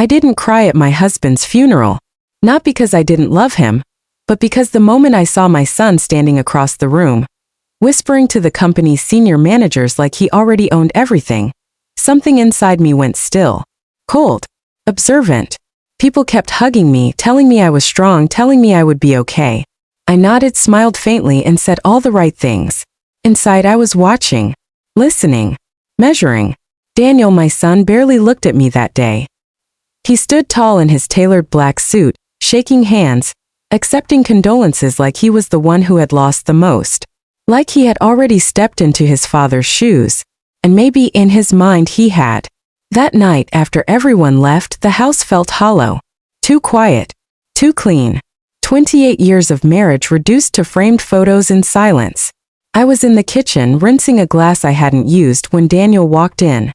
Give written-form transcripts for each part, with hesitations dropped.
I didn't cry at my husband's funeral. Not because I didn't love him, but because the moment I saw my son standing across the room, whispering to the company's senior managers like he already owned everything, something inside me went still, cold, observant. People kept hugging me, telling me I was strong, telling me I would be okay. I nodded, smiled faintly, and said all the right things. Inside I was watching, listening, measuring. Daniel, my son, barely looked at me that day. He stood tall in his tailored black suit, shaking hands, accepting condolences like he was the one who had lost the most. Like he had already stepped into his father's shoes, and maybe in his mind he had. That night, after everyone left, the house felt hollow. Too quiet. Too clean. 28 years of marriage reduced to framed photos and silence. I was in the kitchen rinsing a glass I hadn't used when Daniel walked in.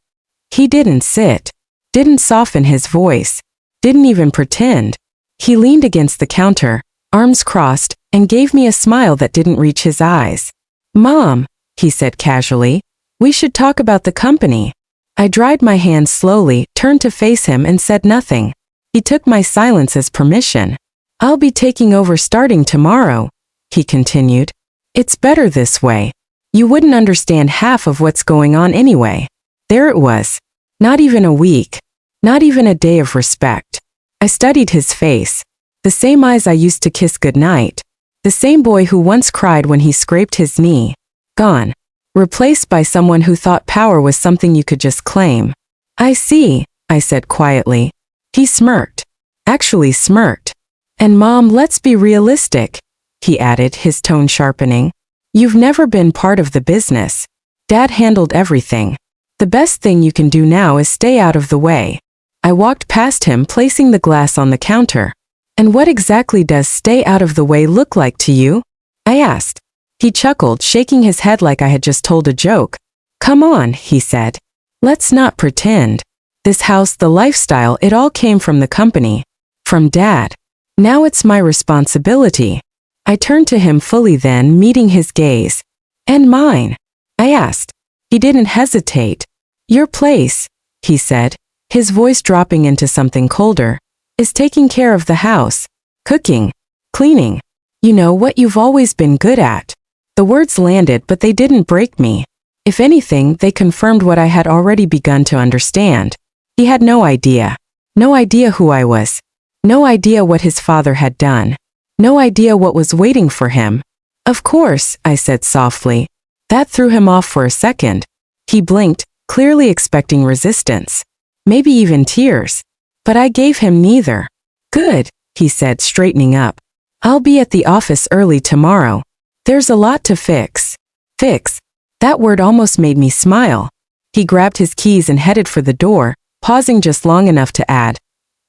He didn't sit. Didn't soften his voice. Didn't even pretend. He leaned against the counter, arms crossed, and gave me a smile that didn't reach his eyes. "Mom," he said casually, "we should talk about the company." I dried my hands slowly, turned to face him, and said nothing. He took my silence as permission. "I'll be taking over starting tomorrow," he continued. "It's better this way. You wouldn't understand half of what's going on anyway." There it was. Not even a week. Not even a day of respect. I studied his face. The same eyes I used to kiss goodnight. The same boy who once cried when he scraped his knee. Gone. Replaced by someone who thought power was something you could just claim. "I see," I said quietly. He smirked. Actually smirked. "And Mom, let's be realistic," he added, his tone sharpening. "You've never been part of the business. Dad handled everything. The best thing you can do now is stay out of the way." I walked past him, placing the glass on the counter. "And what exactly does stay out of the way look like to you?" I asked. He chuckled, shaking his head like I had just told a joke. "Come on," he said. "Let's not pretend. This house, the lifestyle, it all came from the company. From Dad. Now it's my responsibility." I turned to him fully then, meeting his gaze. "And mine?" I asked. He didn't hesitate. "Your place," he said, his voice dropping into something colder, "is taking care of the house. Cooking. Cleaning. You know, what you've always been good at." The words landed, but they didn't break me. If anything, they confirmed what I had already begun to understand. He had no idea. No idea who I was. No idea what his father had done. No idea what was waiting for him. "Of course," I said softly. That threw him off for a second. He blinked, clearly expecting resistance. Maybe even tears. But I gave him neither. "Good," he said, straightening up. "I'll be at the office early tomorrow. There's a lot to fix." Fix. That word almost made me smile. He grabbed his keys and headed for the door, pausing just long enough to add,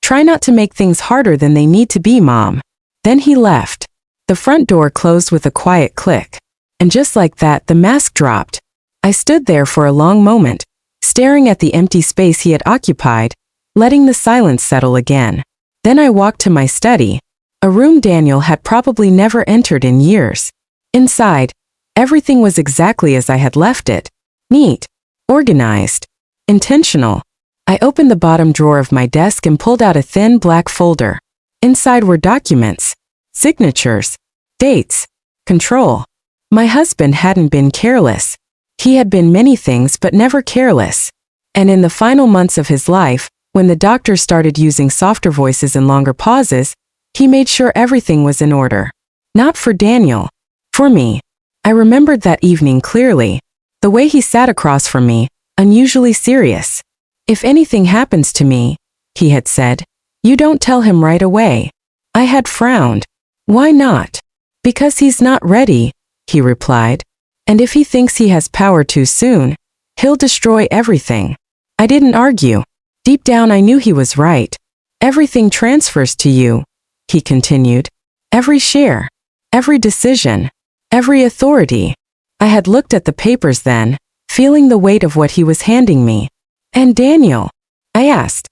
"Try not to make things harder than they need to be, Mom." Then he left. The front door closed with a quiet click. And just like that, the mask dropped. I stood there for a long moment, staring at the empty space he had occupied, letting the silence settle again. Then I walked to my study, a room Daniel had probably never entered in years. Inside, everything was exactly as I had left it. Neat, organized, intentional. I opened the bottom drawer of my desk and pulled out a thin black folder. Inside were documents, signatures, dates, control. My husband hadn't been careless. He had been many things but never careless. And in the final months of his life, when the doctor started using softer voices and longer pauses, he made sure everything was in order. Not for Daniel. For me. I remembered that evening clearly. The way he sat across from me, unusually serious. "If anything happens to me," he had said, "you don't tell him right away." I had frowned. "Why not?" "Because he's not ready," he replied. "And if he thinks he has power too soon, he'll destroy everything." I didn't argue. Deep down I knew he was right. "Everything transfers to you," he continued. "Every share. Every decision. Every authority." I had looked at the papers then, feeling the weight of what he was handing me. "And Daniel?" I asked.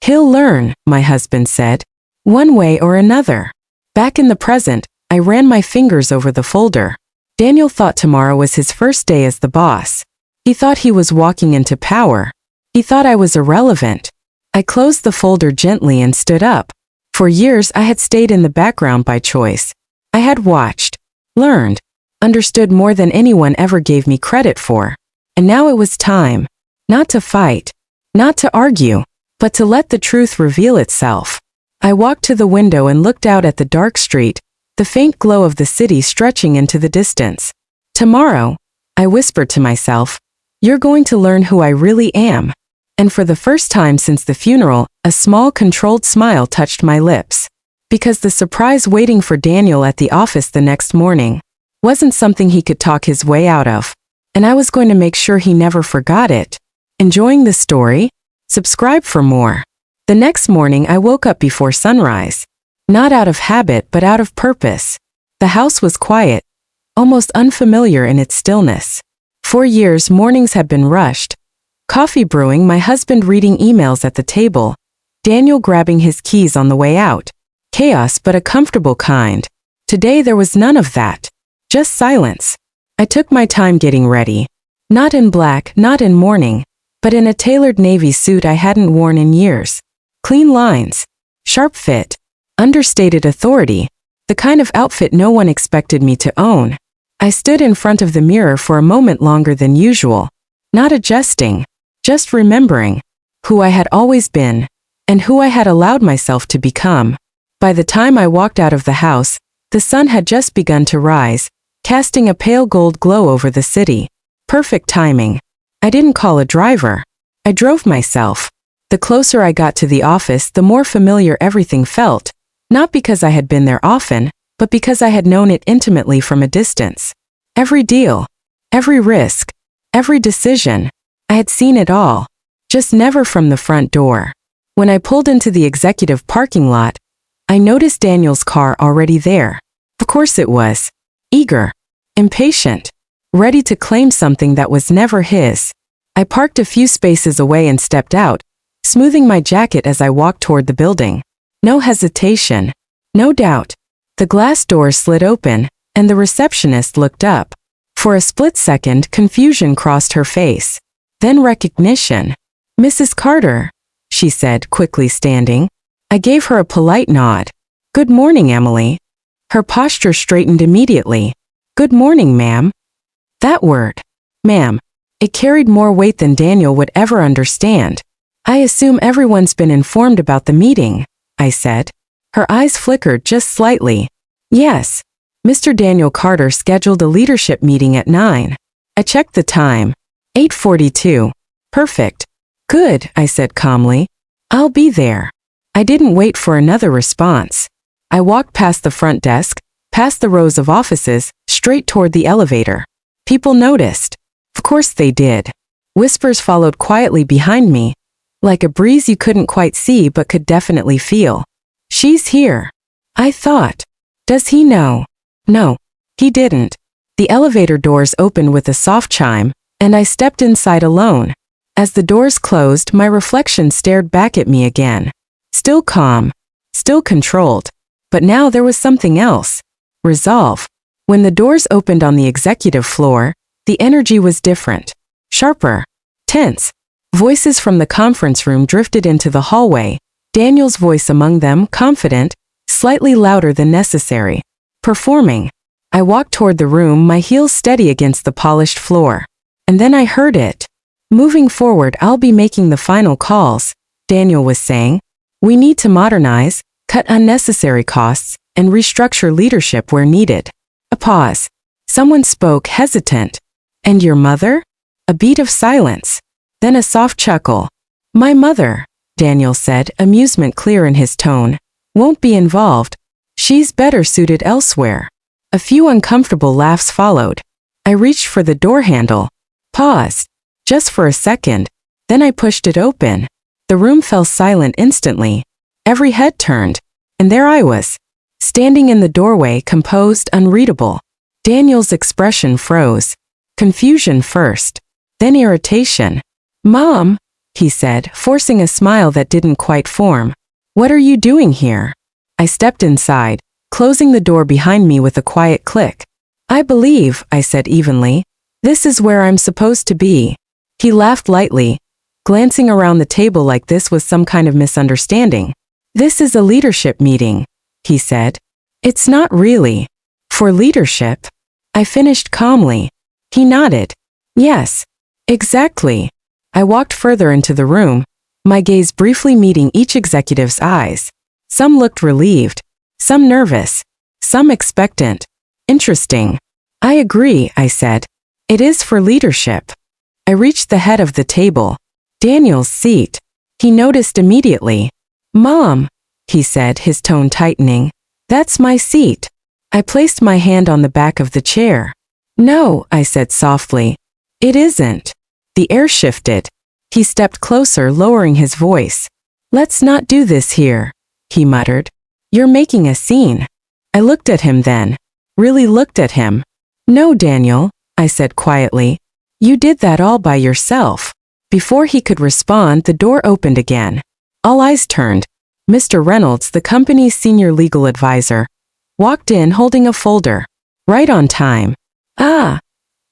"He'll learn," my husband said. "One way or another." Back in the present, I ran my fingers over the folder. Daniel thought tomorrow was his first day as the boss. He thought he was walking into power. He thought I was irrelevant. I closed the folder gently and stood up. For years I had stayed in the background by choice. I had watched, learned, understood more than anyone ever gave me credit for. And now it was time, not to fight, not to argue, but to let the truth reveal itself. I walked to the window and looked out at the dark street, the faint glow of the city stretching into the distance. Tomorrow, I whispered to myself, you're going to learn who I really am. And for the first time since the funeral, a small controlled smile touched my lips. Because the surprise waiting for Daniel at the office the next morning wasn't something he could talk his way out of. And I was going to make sure he never forgot it. Enjoying the story? Subscribe for more. The next morning I woke up before sunrise. Not out of habit but out of purpose. The house was quiet, almost unfamiliar in its stillness. For years mornings had been rushed. Coffee brewing, my husband reading emails at the table, Daniel grabbing his keys on the way out. Chaos, but a comfortable kind. Today there was none of that. Just silence. I took my time getting ready. Not in black, not in mourning, but in a tailored navy suit I hadn't worn in years. Clean lines, sharp fit, understated authority, the kind of outfit no one expected me to own. I stood in front of the mirror for a moment longer than usual, not adjusting, just remembering who I had always been and who I had allowed myself to become. By the time I walked out of the house, the sun had just begun to rise, casting a pale gold glow over the city. Perfect timing. I didn't call a driver. I drove myself. The closer I got to the office, the more familiar everything felt, not because I had been there often, but because I had known it intimately from a distance. Every deal, every risk, every decision, I had seen it all, just never from the front door. When I pulled into the executive parking lot, I noticed Daniel's car already there. Of course it was. Eager, impatient, ready to claim something that was never his. I parked a few spaces away and stepped out, smoothing my jacket as I walked toward the building. No hesitation, no doubt. The glass doors slid open, and the receptionist looked up. For a split second, confusion crossed her face. Then recognition. "Mrs. Carter," she said, quickly standing. I gave her a polite nod. "Good morning, Emily." Her posture straightened immediately. "Good morning, ma'am." That word, ma'am, it carried more weight than Daniel would ever understand. "I assume everyone's been informed about the meeting," I said. Her eyes flickered just slightly. "Yes. Mr. Daniel Carter scheduled a leadership meeting at 9. I checked the time. 8:42. Perfect. Good, I said calmly. I'll be there. I didn't wait for another response. I walked past the front desk, past the rows of offices, straight toward the elevator. People noticed. Of course they did. Whispers followed quietly behind me, like a breeze you couldn't quite see but could definitely feel. "She's here." I thought. Does he know? No, he didn't. The elevator doors opened with a soft chime, and I stepped inside alone. As the doors closed, my reflection stared back at me again. Still calm, still controlled. But now there was something else. Resolve. When the doors opened on the executive floor, the energy was different. Sharper. Tense. Voices from the conference room drifted into the hallway, Daniel's voice among them, confident, slightly louder than necessary. Performing. I walked toward the room, my heels steady against the polished floor. And then I heard it. "Moving forward, I'll be making the final calls," Daniel was saying. "We need to modernize, cut unnecessary costs, and restructure leadership where needed." A pause. Someone spoke, hesitant. "And your mother?" A beat of silence. Then a soft chuckle. "My mother," Daniel said, amusement clear in his tone, "won't be involved. She's better suited elsewhere." A few uncomfortable laughs followed. I reached for the door handle. Paused. Just for a second. Then I pushed it open. The room fell silent instantly. Every head turned. And there I was. Standing in the doorway, composed, unreadable. Daniel's expression froze. Confusion first. Then irritation. "Mom," he said, forcing a smile that didn't quite form. "What are you doing here?" I stepped inside, closing the door behind me with a quiet click. "I believe," I said evenly, "this is where I'm supposed to be." He laughed lightly. glancing around the table like this was some kind of misunderstanding. "This is a leadership meeting," he said. "It's not really. For leadership?" I finished calmly. He nodded. "Yes, exactly." I walked further into the room, my gaze briefly meeting each executive's eyes. Some looked relieved, some nervous, some expectant. "Interesting." "I agree," I said. "It is for leadership." I reached the head of the table, Daniel's seat. He noticed immediately. "Mom," he said, his tone tightening, "that's my seat." I placed my hand on the back of the chair. "No," I said softly. "It isn't." The air shifted. He stepped closer, lowering his voice. "Let's not do this here," he muttered. "You're making a scene." I looked at him then. Really looked at him. "No, Daniel," I said quietly. "You did that all by yourself." Before he could respond, the door opened again. All eyes turned. Mr. Reynolds, the company's senior legal advisor, walked in holding a folder. Right on time. "Ah,"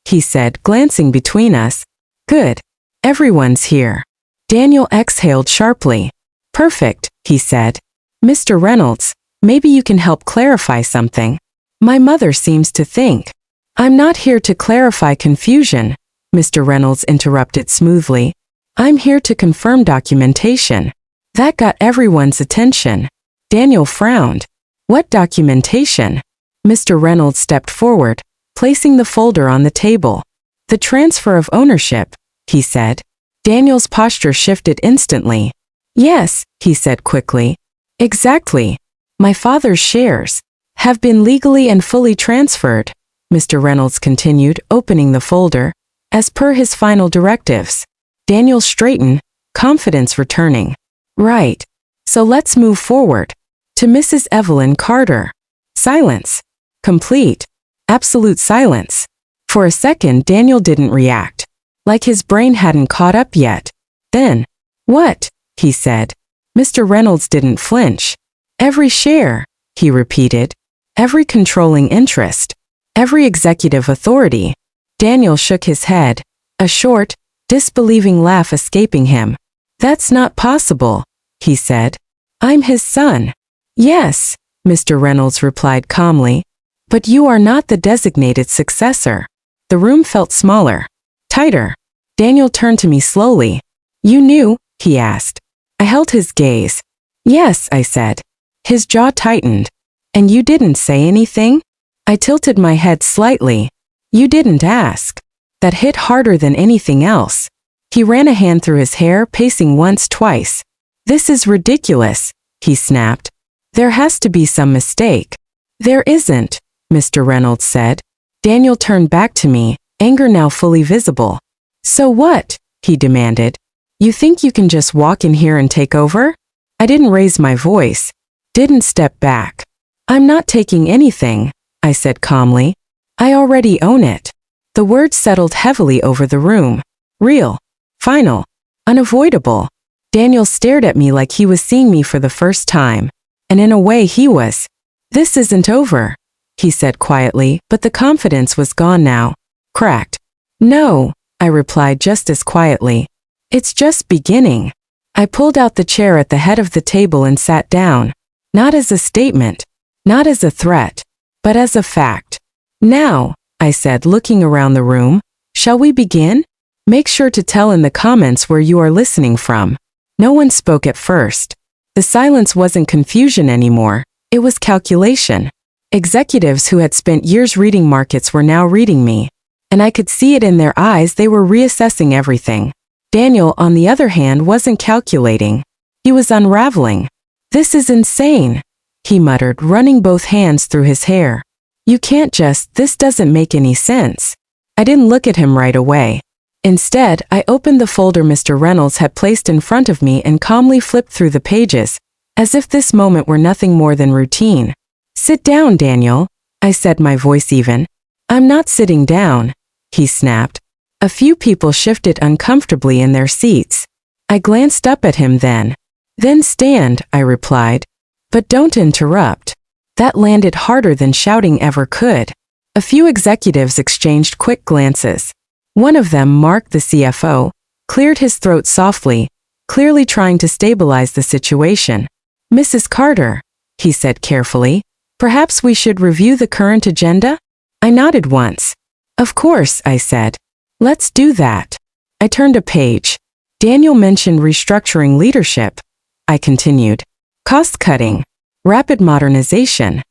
he said, glancing between us. "Good. Everyone's here." Daniel exhaled sharply. "Perfect," he said. "Mr. Reynolds, maybe you can help clarify something. My mother seems to think." "I'm not here to clarify confusion," Mr. Reynolds interrupted smoothly. "I'm here to confirm documentation." That got everyone's attention. Daniel frowned. "What documentation?" Mr. Reynolds stepped forward, placing the folder on the table. "The transfer of ownership," he said. Daniel's posture shifted instantly. "Yes," he said quickly. "Exactly. My father's shares have been legally and fully transferred," Mr. Reynolds continued, opening the folder, "as per his final directives." Daniel straightened, confidence returning. "Right. So let's move forward. To Mrs. Evelyn Carter." Silence. Complete. Absolute silence. For a second, Daniel didn't react. Like his brain hadn't caught up yet. Then, "What?" he said. Mr. Reynolds didn't flinch. "Every share," he repeated. "Every controlling interest. Every executive authority." Daniel shook his head, a short, disbelieving laugh escaping him. "That's not possible," he said. "I'm his son." "Yes," Mr. Reynolds replied calmly. "But you are not the designated successor." The room felt smaller, tighter. Daniel turned to me slowly. "You knew?" he asked. I held his gaze. "Yes," I said. His jaw tightened. "And you didn't say anything?" I tilted my head slightly. "You didn't ask." That hit harder than anything else. He ran a hand through his hair, pacing once, twice. "This is ridiculous," he snapped. "There has to be some mistake." "There isn't," Mr. Reynolds said. Daniel turned back to me, anger now fully visible. "So what?" he demanded. "You think you can just walk in here and take over?" I didn't raise my voice. Didn't step back. "I'm not taking anything," I said calmly. "I already own it." The words settled heavily over the room. Real. Final. Unavoidable. Daniel stared at me like he was seeing me for the first time. And in a way he was. "This isn't over," he said quietly, but the confidence was gone now. Cracked. "No," I replied just as quietly. "It's just beginning." I pulled out the chair at the head of the table and sat down. Not as a statement, not as a threat, but as a fact. "Now," I said, looking around the room, "shall we begin? Make sure to tell in the comments where you are listening from." No one spoke at first. The silence wasn't confusion anymore, it was calculation. Executives who had spent years reading markets were now reading me. And I could see it in their eyes, they were reassessing everything. Daniel, on the other hand, wasn't calculating. He was unraveling. "This is insane," he muttered, running both hands through his hair. "You can't just, this doesn't make any sense." I didn't look at him right away. Instead, I opened the folder Mr. Reynolds had placed in front of me and calmly flipped through the pages, as if this moment were nothing more than routine. "Sit down, Daniel," I said, my voice even. "I'm not sitting down," he snapped. A few people shifted uncomfortably in their seats. I glanced up at him then. "Then stand," I replied. "But don't interrupt." That landed harder than shouting ever could. A few executives exchanged quick glances. One of them, Mark, the CFO, cleared his throat softly, clearly trying to stabilize the situation. Mrs. Carter, he said carefully, perhaps we should review the current agenda? I nodded once. Of course, I said. Let's do that. I turned a page. Daniel mentioned restructuring leadership. I continued. Cost-cutting. Rapid modernization.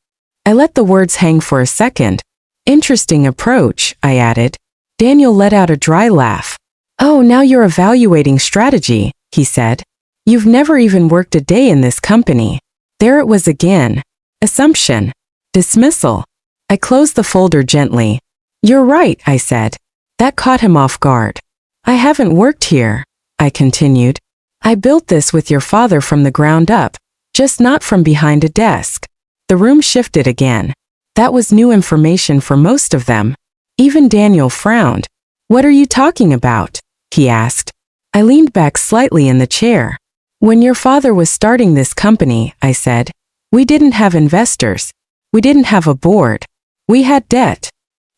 I let the words hang for a second. Interesting approach, I added. Daniel let out a dry laugh. Oh, now you're evaluating strategy, he said. You've never even worked a day in this company. There it was again. Assumption. Dismissal. I closed the folder gently. You're right, I said. That caught him off guard. I haven't worked here, I continued. I built this with your father from the ground up, just not from behind a desk. The room shifted again. That was new information for most of them. Even Daniel frowned. What are you talking about? He asked. I leaned back slightly in the chair. When your father was starting this company, I said, we didn't have investors. We didn't have a board. We had debt.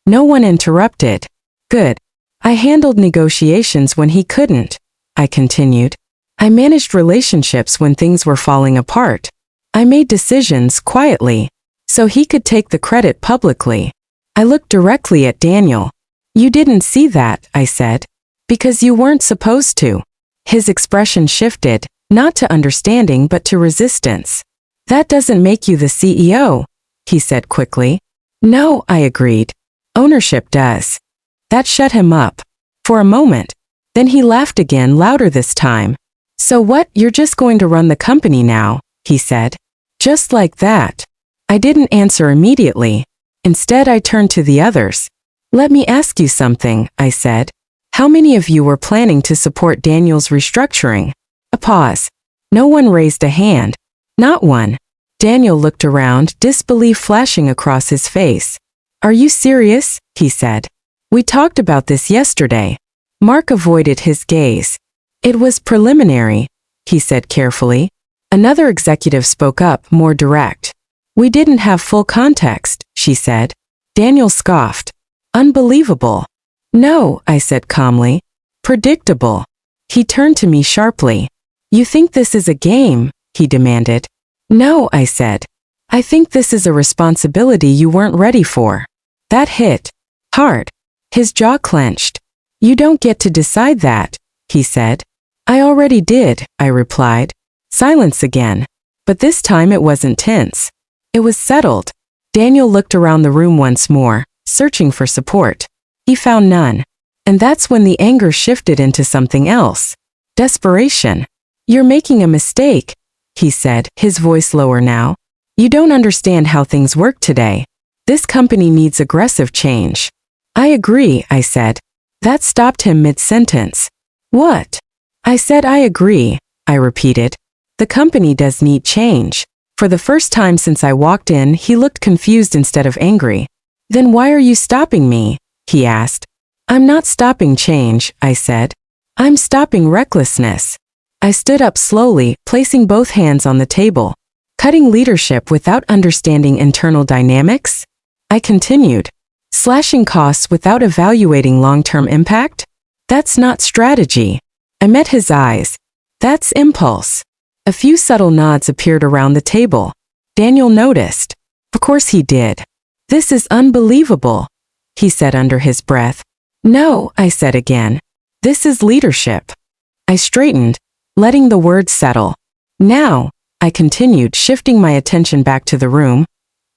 No one interrupted. Good. I handled negotiations when he couldn't, I continued. I managed relationships when things were falling apart. I made decisions quietly, so he could take the credit publicly. I looked directly at Daniel. You didn't see that, I said, because you weren't supposed to. His expression shifted, not to understanding but to resistance. That doesn't make you the CEO, he said quickly. No, I agreed. Ownership does. That shut him up. For a moment. Then he laughed again, louder this time. So what, you're just going to run the company now, he said. Just like that. I didn't answer immediately. Instead, I turned to the others. Let me ask you something, I said. How many of you were planning to support Daniel's restructuring? A pause. No one raised a hand. Not one. Daniel looked around, disbelief flashing across his face. Are you serious? He said. We talked about this yesterday. Mark avoided his gaze. It was preliminary, he said carefully. Another executive spoke up, more direct. We didn't have full context, she said. Daniel scoffed. Unbelievable. No, I said calmly. Predictable. He turned to me sharply. You think this is a game? He demanded. No, I said. I think this is a responsibility you weren't ready for. That hit hard. His jaw clenched. You don't get to decide that, he said. I already did, I replied. Silence again. But this time it wasn't tense. It was settled. Daniel looked around the room once more, searching for support. He found none. And that's when the anger shifted into something else. Desperation. You're making a mistake, he said, his voice lower now. You don't understand how things work today. This company needs aggressive change. I agree, I said. That stopped him mid-sentence. What? I said I agree, I repeated. The company does need change. For the first time since I walked in, he looked confused instead of angry. Then why are you stopping me? He asked. I'm not stopping change, I said. I'm stopping recklessness. I stood up slowly, placing both hands on the table. Cutting leadership without understanding internal dynamics? I continued. Slashing costs without evaluating long-term impact? That's not strategy. I met his eyes. That's impulse. A few subtle nods appeared around the table. Daniel noticed. Of course he did. This is unbelievable, he said under his breath. No, I said again. This is leadership. I straightened, letting the words settle. Now, I continued, shifting my attention back to the room.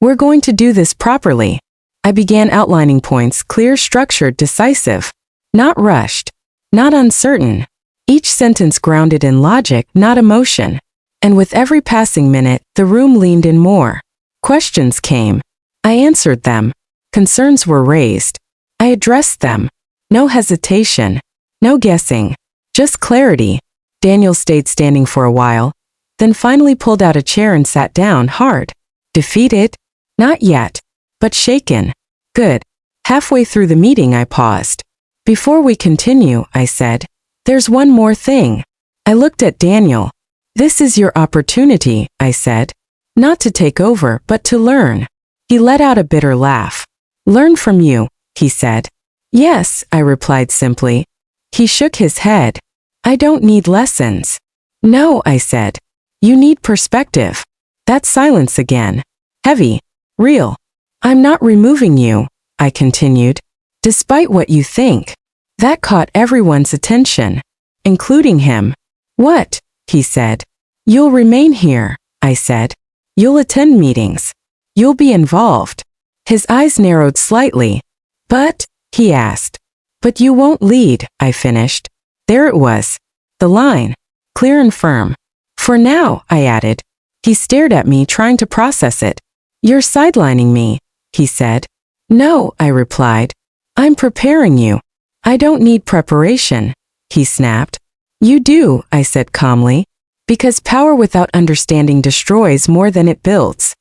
We're going to do this properly. I began outlining points, clear, structured, decisive. Not rushed. Not uncertain. Each sentence grounded in logic, not emotion. And with every passing minute, the room leaned in more. Questions came. I answered them. Concerns were raised. I addressed them. No hesitation. No guessing. Just clarity. Daniel stayed standing for a while, then finally pulled out a chair and sat down hard. Defeated? Not yet. But shaken. Good. Halfway through the meeting I paused. Before we continue, I said, there's one more thing. I looked at Daniel. This is your opportunity, I said. Not to take over, but to learn. He let out a bitter laugh. Learn from you, he said. Yes, I replied simply. He shook his head. I don't need lessons. No, I said. You need perspective. That silence again. Heavy. Real. I'm not removing you, I continued. Despite what you think. That caught everyone's attention. Including him. What? He said. You'll remain here, I said. You'll attend meetings. You'll be involved. His eyes narrowed slightly. But, he asked. But you won't lead, I finished. There it was. The line. Clear and firm. For now, I added. He stared at me, trying to process it. You're sidelining me, he said. No, I replied. I'm preparing you. I don't need preparation, he snapped. You do, I said calmly. Because power without understanding destroys more than it builds.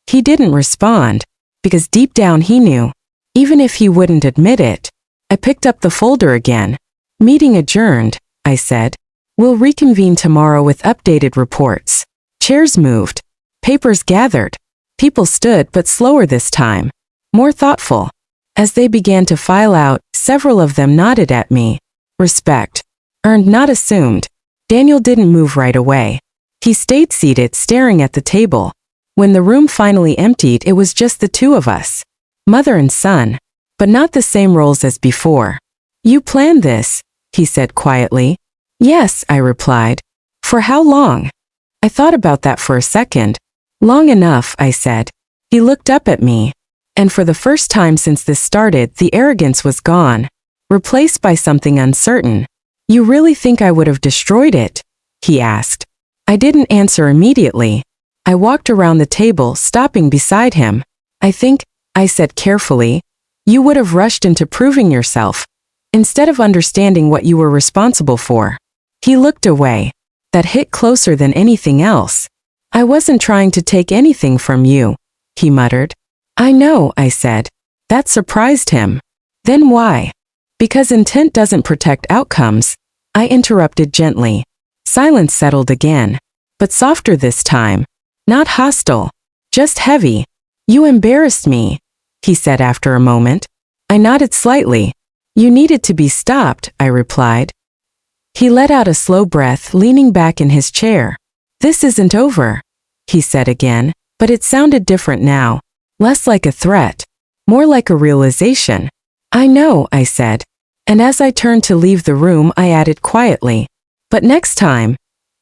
He didn't respond. Because deep down he knew. Even if he wouldn't admit it. I picked up the folder again. Meeting adjourned, I said. We'll reconvene tomorrow with updated reports. Chairs moved. Papers gathered. People stood, but slower this time. More thoughtful. As they began to file out, several of them nodded at me. Respect. Earned, not assumed. Daniel didn't move right away. He stayed seated, staring at the table. When the room finally emptied, it was just the two of us. Mother and son. But not the same roles as before. You planned this, he said quietly. Yes, I replied. For how long? I thought about that for a second. Long enough, I said. He looked up at me. And for the first time since this started, the arrogance was gone. Replaced by something uncertain. You really think I would have destroyed it? He asked. I didn't answer immediately. I walked around the table, stopping beside him. I think, I said carefully, you would have rushed into proving yourself, instead of understanding what you were responsible for. He looked away. That hit closer than anything else. I wasn't trying to take anything from you, he muttered. I know, I said. That surprised him. Then why? Because intent doesn't protect outcomes, I interrupted gently. Silence settled again, but softer this time. Not hostile, just heavy. You embarrassed me, he said after a moment. I nodded slightly. You needed to be stopped, I replied. He let out a slow breath, leaning back in his chair. This isn't over, he said again, but it sounded different now. Less like a threat, more like a realization. I know, I said. And as I turned to leave the room, I added quietly. But next time,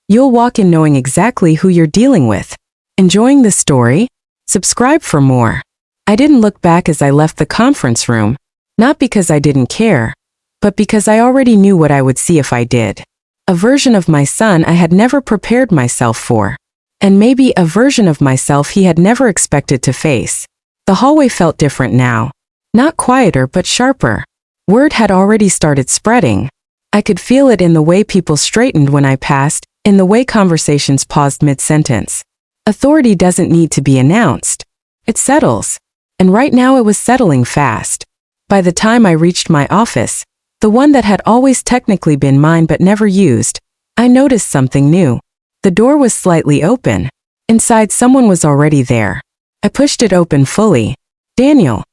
you'll walk in knowing exactly who you're dealing with. Enjoying the story? Subscribe for more. I didn't look back as I left the conference room, not because I didn't care, but because I already knew what I would see if I did. A version of my son I had never prepared myself for. And maybe a version of myself he had never expected to face. The hallway felt different now. Not quieter but sharper. Word had already started spreading. I could feel it in the way people straightened when I passed, in the way conversations paused mid-sentence. Authority doesn't need to be announced. It settles. And right now it was settling fast. By the time I reached my office, the one that had always technically been mine but never used, I noticed something new. The door was slightly open. Inside, someone was already there. I pushed it open fully. Daniel.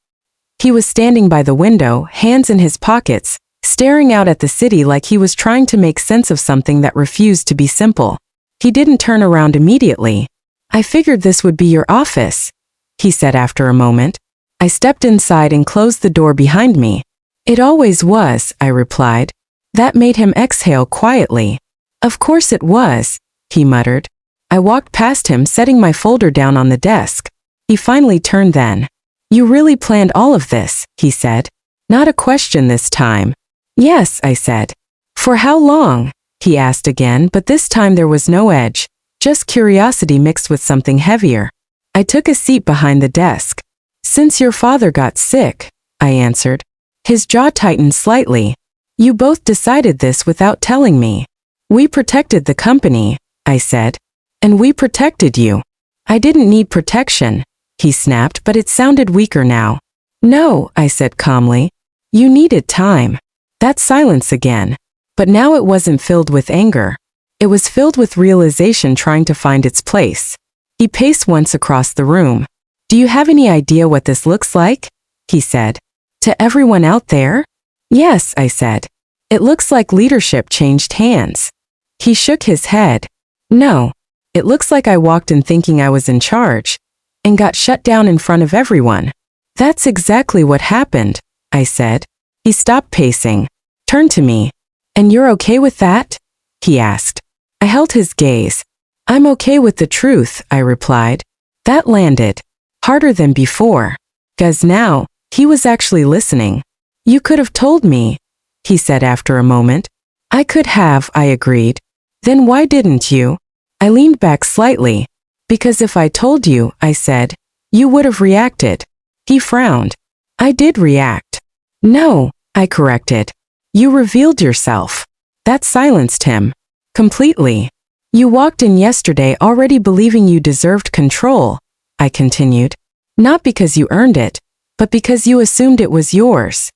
He was standing by the window, hands in his pockets, staring out at the city like he was trying to make sense of something that refused to be simple. He didn't turn around immediately. I figured this would be your office, he said after a moment. I stepped inside and closed the door behind me. It always was, I replied. That made him exhale quietly. Of course it was, he muttered. I walked past him, setting my folder down on the desk. He finally turned then. You really planned all of this, he said. Not a question this time. Yes, I said. For how long? He asked again, but this time there was no edge, just curiosity mixed with something heavier. I took a seat behind the desk. Since your father got sick, I answered. His jaw tightened slightly. You both decided this without telling me. We protected the company, I said. And we protected you. I didn't need protection, he snapped, but it sounded weaker now. No, I said calmly. You needed time. That silence again. But now it wasn't filled with anger. It was filled with realization trying to find its place. He paced once across the room. Do you have any idea what this looks like? He said. To everyone out there? Yes, I said. It looks like leadership changed hands. He shook his head. No. It looks like I walked in thinking I was in charge and got shut down in front of everyone. That's exactly what happened, I said. He stopped pacing, turned to me. And you're okay with that? He asked. I held his gaze. I'm okay with the truth, I replied. That landed harder than before. 'Cause now, he was actually listening. You could have told me, he said after a moment. I could have, I agreed. Then why didn't you? I leaned back slightly. Because if I told you, I said, you would have reacted. He frowned. I did react. No, I corrected. You revealed yourself. That silenced him. Completely. You walked in yesterday already believing you deserved control, I continued. Not because you earned it, but because you assumed it was yours.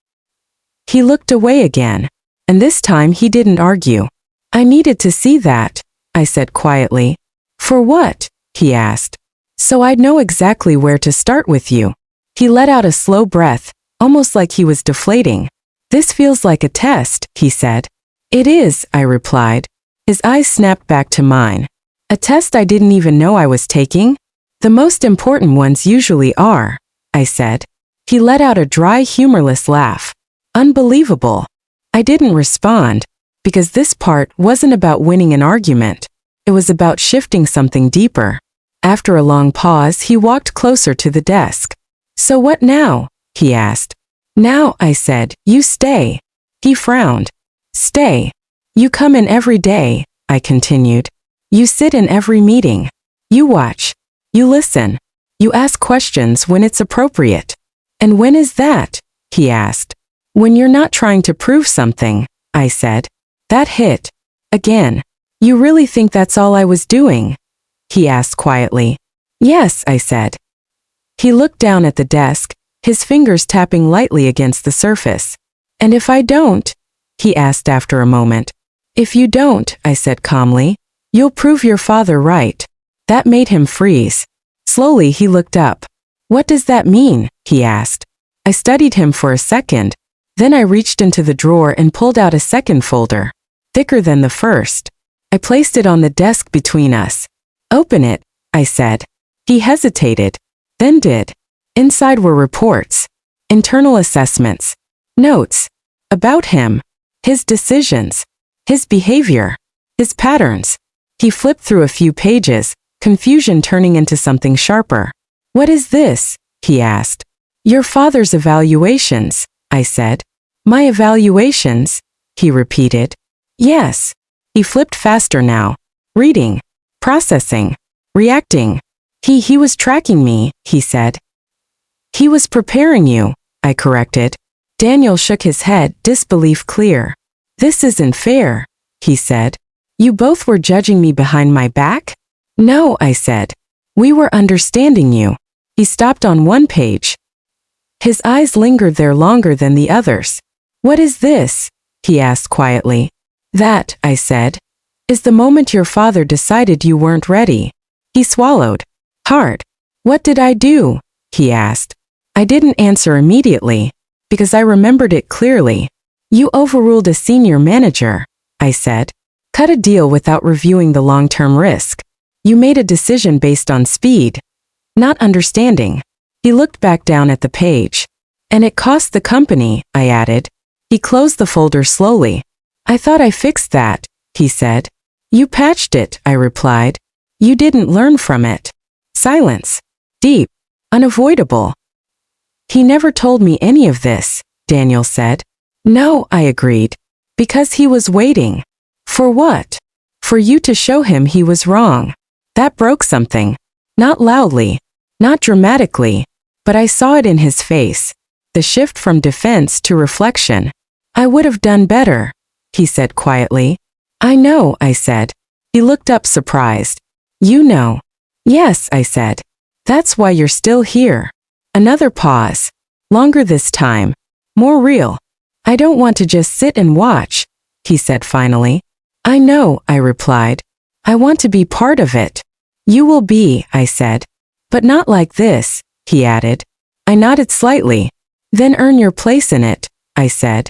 He looked away again, and this time he didn't argue. I needed to see that, I said quietly. For what? He asked. So I'd know exactly where to start with you. He let out a slow breath, almost like he was deflating. This feels like a test, he said. It is, I replied. His eyes snapped back to mine. A test I didn't even know I was taking? The most important ones usually are, I said. He let out a dry, humorless laugh. Unbelievable. I didn't respond, because this part wasn't about winning an argument. It was about shifting something deeper. After a long pause, he walked closer to the desk. So what now? He asked. Now, I said, you stay. He frowned. Stay. You come in every day, I continued. You sit in every meeting. You watch. You listen. You ask questions when it's appropriate. And when is that? He asked. When you're not trying to prove something, I said. That hit. Again. You really think that's all I was doing? He asked quietly. Yes, I said. He looked down at the desk, his fingers tapping lightly against the surface. And if I don't? He asked after a moment. If you don't, I said calmly, you'll prove your father right. That made him freeze. Slowly he looked up. What does that mean? He asked. I studied him for a second. Then I reached into the drawer and pulled out a second folder, thicker than the first. I placed it on the desk between us. Open it, I said. He hesitated, then did. Inside were reports, internal assessments, notes, about him, his decisions, his behavior, his patterns. He flipped through a few pages, confusion turning into something sharper. What is this? He asked. Your father's evaluations, I said. My evaluations? He repeated. Yes. He flipped faster now. Reading, processing, reacting. He was tracking me, he said. He was preparing you, I corrected. Daniel shook his head, disbelief clear. This isn't fair, he said. You both were judging me behind my back? No, I said. We were understanding you. He stopped on one page. His eyes lingered there longer than the others. What is this? He asked quietly. That, I said, is the moment your father decided you weren't ready. He swallowed. Hard. What did I do? He asked. I didn't answer immediately, because I remembered it clearly. You overruled a senior manager, I said. Cut a deal without reviewing the long-term risk. You made a decision based on speed, not understanding. He looked back down at the page. And it cost the company, I added. He closed the folder slowly. I thought I fixed that, he said. You patched it, I replied. You didn't learn from it. Silence. Deep. Unavoidable. He never told me any of this, Daniel said. No, I agreed. Because he was waiting. For what? For you to show him he was wrong. That broke something. Not loudly. Not dramatically. But I saw it in his face. The shift from defense to reflection. I would have done better, he said quietly. I know, I said. He looked up surprised. You know. Yes, I said. That's why you're still here. Another pause. Longer this time. More real. I don't want to just sit and watch, he said finally. I know, I replied. I want to be part of it. You will be, I said. But not like this, he added. I nodded slightly. Then earn your place in it, I said.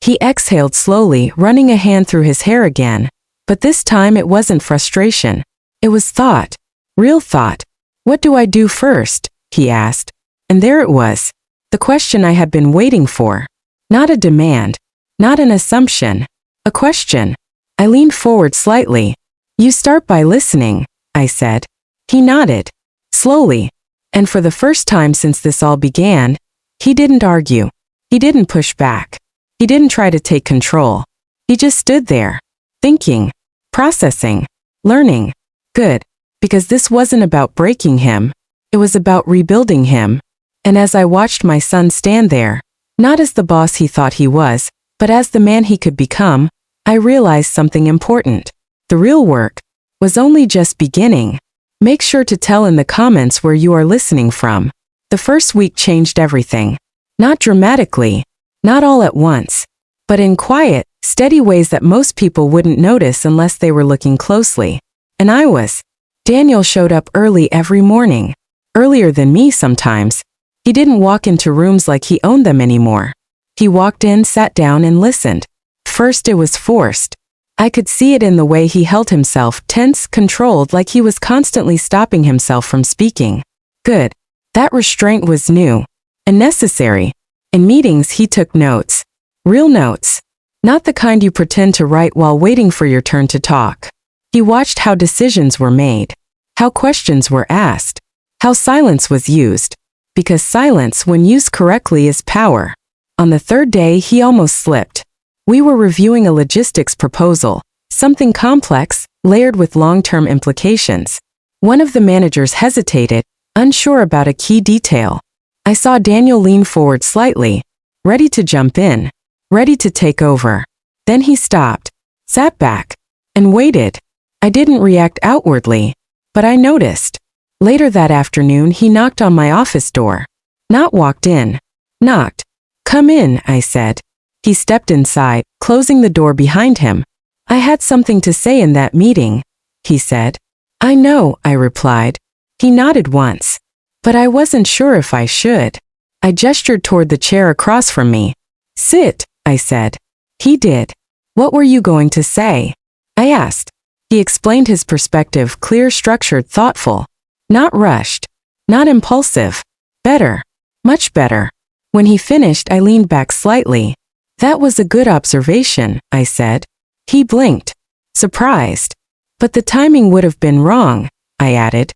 He exhaled slowly, running a hand through his hair again. But this time it wasn't frustration. It was thought. Real thought. What do I do first? He asked. And there it was. The question I had been waiting for. Not a demand. Not an assumption. A question. I leaned forward slightly. You start by listening, I said. He nodded. Slowly. And for the first time since this all began, he didn't argue. He didn't push back. He didn't try to take control. He just stood there. Thinking. Processing. Learning. Good. Because this wasn't about breaking him. It was about rebuilding him. And as I watched my son stand there, not as the boss he thought he was, but as the man he could become, I realized something important. The real work was only just beginning. Make sure to tell in the comments where you are listening from. The first week changed everything. Not dramatically, not all at once, but in quiet, steady ways that most people wouldn't notice unless they were looking closely. And I was. Daniel showed up early every morning. Earlier than me sometimes. He didn't walk into rooms like he owned them anymore. He walked in, sat down, and listened. First it was forced. I could see it in the way he held himself, tense, controlled, like he was constantly stopping himself from speaking. Good. That restraint was new. And necessary. In meetings he took notes. Real notes. Not the kind you pretend to write while waiting for your turn to talk. He watched how decisions were made. How questions were asked. How silence was used. Because silence, when used correctly, is power. On the third day he almost slipped. We were reviewing a logistics proposal. Something complex, layered with long-term implications. One of the managers hesitated, unsure about a key detail. I saw Daniel lean forward slightly, ready to jump in, ready to take over. Then he stopped, sat back, and waited. I didn't react outwardly, but I noticed. Later that afternoon he knocked on my office door. Not walked in. Knocked. Come in, I said. He stepped inside, closing the door behind him. I had something to say in that meeting, he said. I know, I replied. He nodded once. But I wasn't sure if I should. I gestured toward the chair across from me. Sit, I said. He did. What were you going to say? I asked. He explained his perspective, clear, structured, thoughtful. Not rushed. Not impulsive. Better. Much better. When he finished, I leaned back slightly. That was a good observation, I said. He blinked. Surprised. But the timing would have been wrong, I added.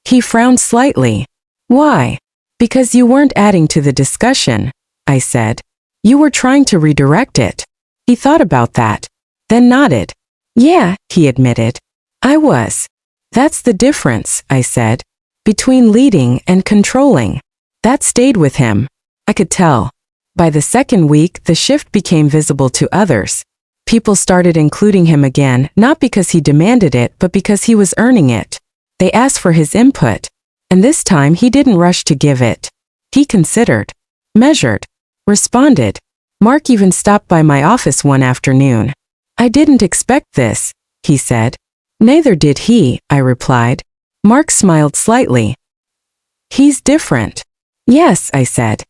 He frowned slightly. Why? Because you weren't adding to the discussion, I said. You were trying to redirect it. He thought about that. Then nodded. Yeah, he admitted. I was. That's the difference, I said, between leading and controlling. That stayed with him. I could tell. By the second week, the shift became visible to others. People started including him again, not because he demanded it, but because he was earning it. They asked for his input. And this time he didn't rush to give it. He considered, measured, responded. Mark even stopped by my office one afternoon. I didn't expect this, he said. Neither did he, I replied. Mark smiled slightly. He's different. Yes, I said.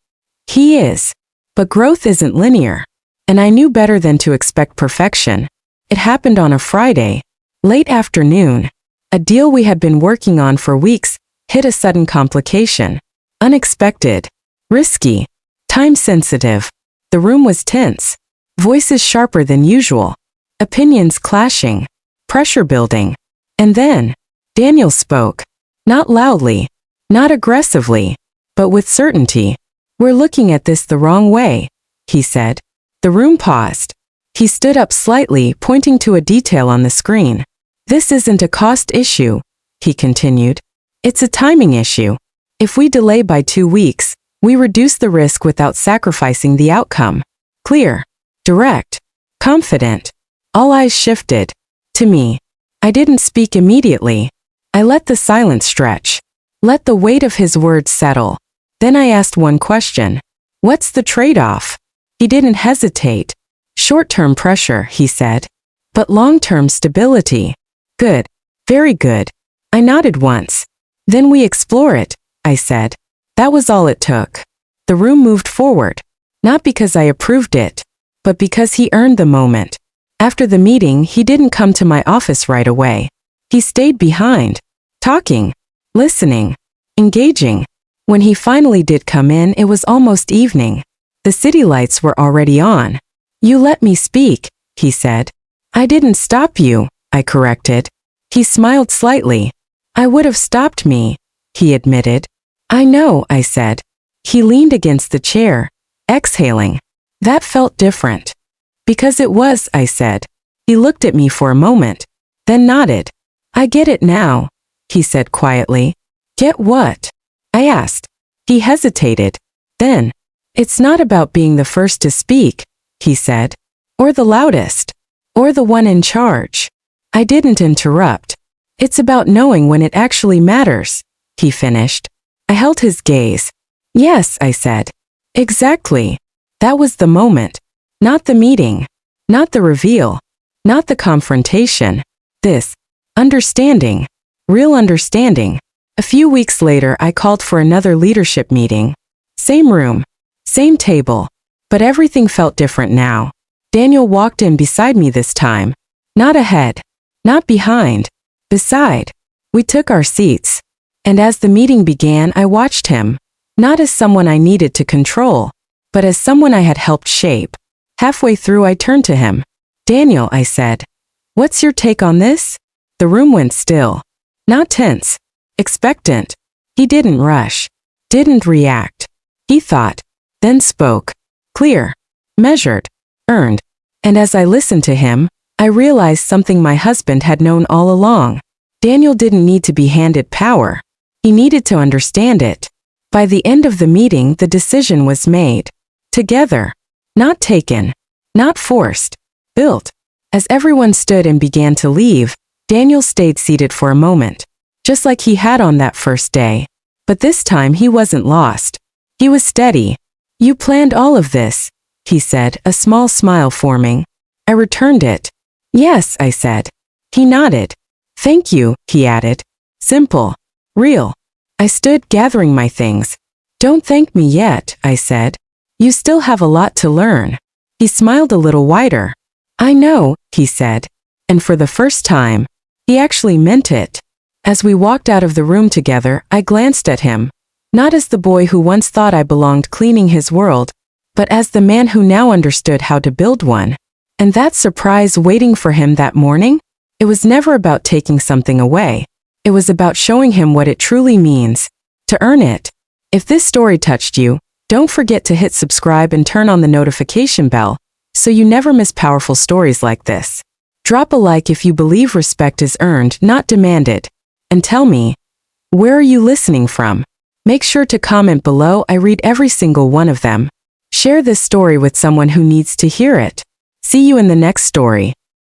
He is. But growth isn't linear. And I knew better than to expect perfection. It happened on a Friday, late afternoon. A deal we had been working on for weeks hit a sudden complication. Unexpected. Risky. Time-sensitive. The room was tense. Voices sharper than usual. Opinions clashing. Pressure building. And then, Daniel spoke. Not loudly. Not aggressively. But with certainty. We're looking at this the wrong way, he said. The room paused. He stood up slightly, pointing to a detail on the screen. This isn't a cost issue, he continued. It's a timing issue. If we delay by 2 weeks, we reduce the risk without sacrificing the outcome. Clear. Direct. Confident. All eyes shifted. To me. I didn't speak immediately. I let the silence stretch. Let the weight of his words settle. Then I asked one question. What's the trade-off? He didn't hesitate. Short-term pressure, he said. But long-term stability. Good. Very good. I nodded once. Then we explore it, I said. That was all it took. The room moved forward. Not because I approved it, but because he earned the moment. After the meeting, he didn't come to my office right away. He stayed behind, talking, listening, engaging. When he finally did come in, it was almost evening. The city lights were already on. "You let me speak," he said. "I didn't stop you," I corrected. He smiled slightly. "I would have stopped me," he admitted. "I know," I said. He leaned against the chair, exhaling. That felt different. "Because it was," I said. He looked at me for a moment, then nodded. "I get it now," he said quietly. "Get what?" I asked. He hesitated. Then, "It's not about being the first to speak," he said, "or the loudest, or the one in charge." I didn't interrupt. "It's about knowing when it actually matters," he finished. I held his gaze. "Yes," I said. "Exactly. That was the moment. Not the meeting. Not the reveal. Not the confrontation. This. Understanding. Real understanding." A few weeks later, I called for another leadership meeting. Same room. Same table. But everything felt different now. Daniel walked in beside me this time. Not ahead. Not behind. Beside. We took our seats. And as the meeting began, I watched him. Not as someone I needed to control, but as someone I had helped shape. Halfway through, I turned to him. "Daniel," I said. "What's your take on this?" The room went still. Not tense. Expectant. He didn't rush. Didn't react. He thought. Then spoke. Clear. Measured. Earned. And as I listened to him, I realized something my husband had known all along. Daniel didn't need to be handed power. He needed to understand it. By the end of the meeting, the decision was made. Together. Not taken. Not forced. Built. As everyone stood and began to leave, Daniel stayed seated for a moment, just like he had on that first day. But this time he wasn't lost. He was steady. "You planned all of this," he said, a small smile forming. I returned it. "Yes," I said. He nodded. "Thank you," he added. Simple. Real. I stood gathering my things. "Don't thank me yet," I said. "You still have a lot to learn." He smiled a little wider. "I know," he said. And for the first time, he actually meant it. As we walked out of the room together, I glanced at him. Not as the boy who once thought I belonged cleaning his world, but as the man who now understood how to build one. And that surprise waiting for him that morning? It was never about taking something away. It was about showing him what it truly means. To earn it. If this story touched you, don't forget to hit subscribe and turn on the notification bell, so you never miss powerful stories like this. Drop a like if you believe respect is earned, not demanded. And tell me, where are you listening from? Make sure to comment below. I read every single one of them. Share this story with someone who needs to hear it. See you in the next story.